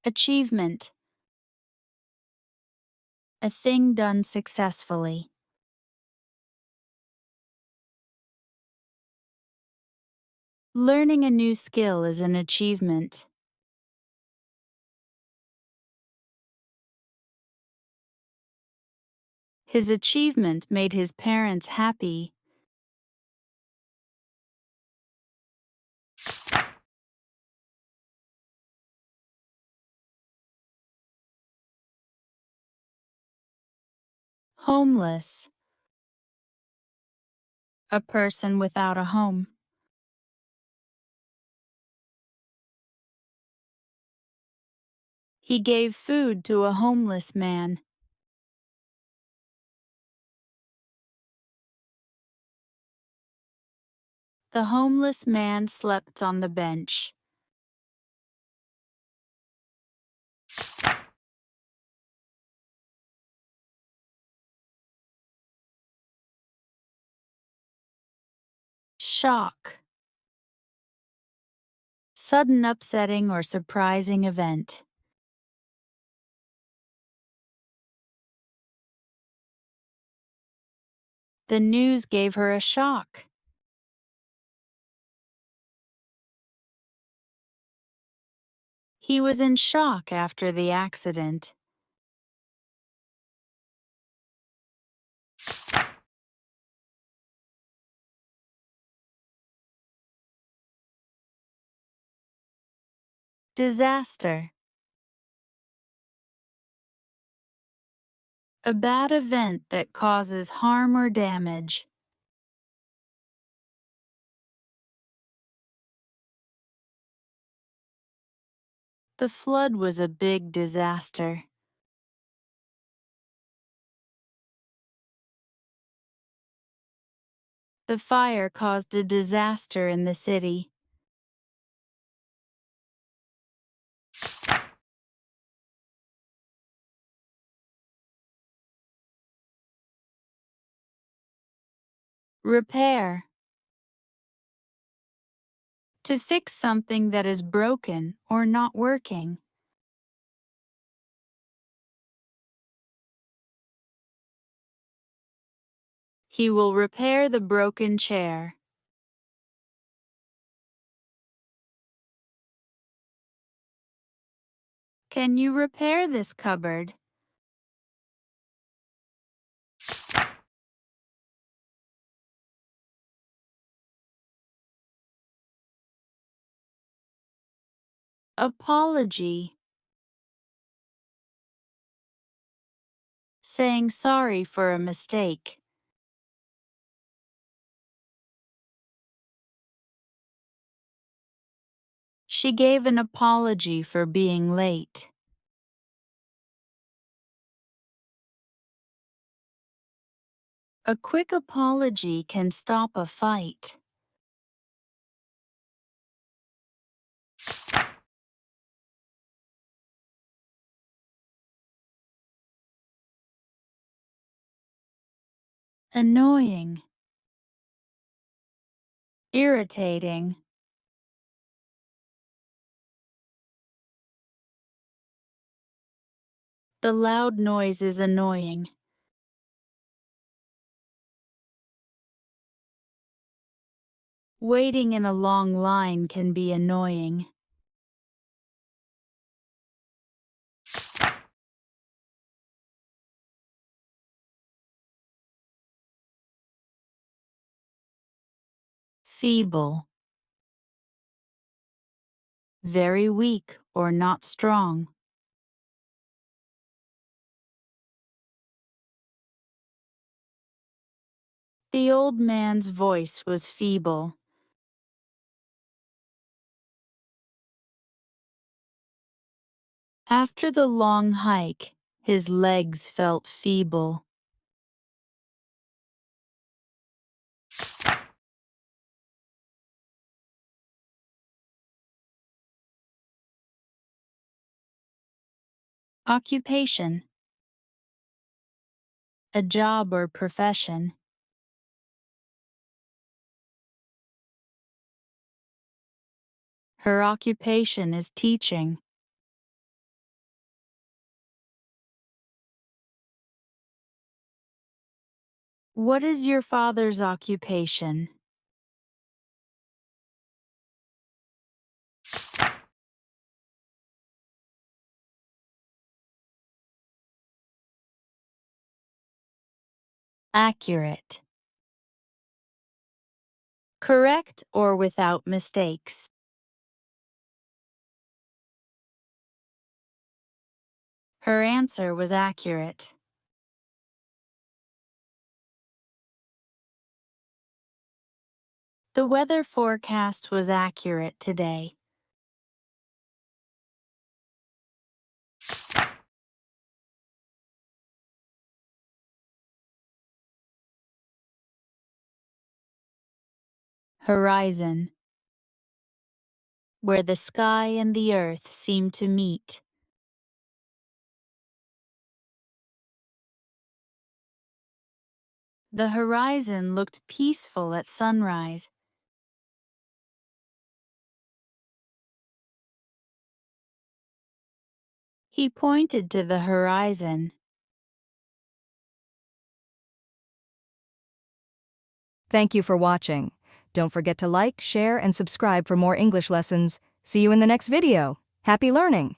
Achievement. A thing done successfully. Learning a new skill is an achievement. His achievement made his parents happy. Homeless. A person without a home. He gave food to a homeless man. The homeless man slept on the bench. Shock. Sudden upsetting or surprising event. The news gave her a shock. He was in shock after the accident. Disaster. A bad event that causes harm or damage. The flood was a big disaster. The fire caused a disaster in the city. Repair. To fix something that is broken or not working. He will repair the broken chair. Can you repair this cupboard? Apology. Saying sorry for a mistake. She gave an apology for being late. A quick apology can stop a fight. Annoying. Irritating. The loud noise is annoying. Waiting in a long line can be annoying. Feeble. Very weak or not strong. The old man's voice was feeble. After the long hike, his legs felt feeble. Occupation. A job or profession. Her occupation is teaching. What is your father's occupation? Accurate. Correct or without mistakes? Her answer was accurate. The weather forecast was accurate today. Horizon. Where the sky and the earth seem to meet. The horizon looked peaceful at sunrise. He pointed to the horizon. Thank you for watching. Don't forget to like, share, and subscribe for more English lessons. See you in the next video. Happy learning!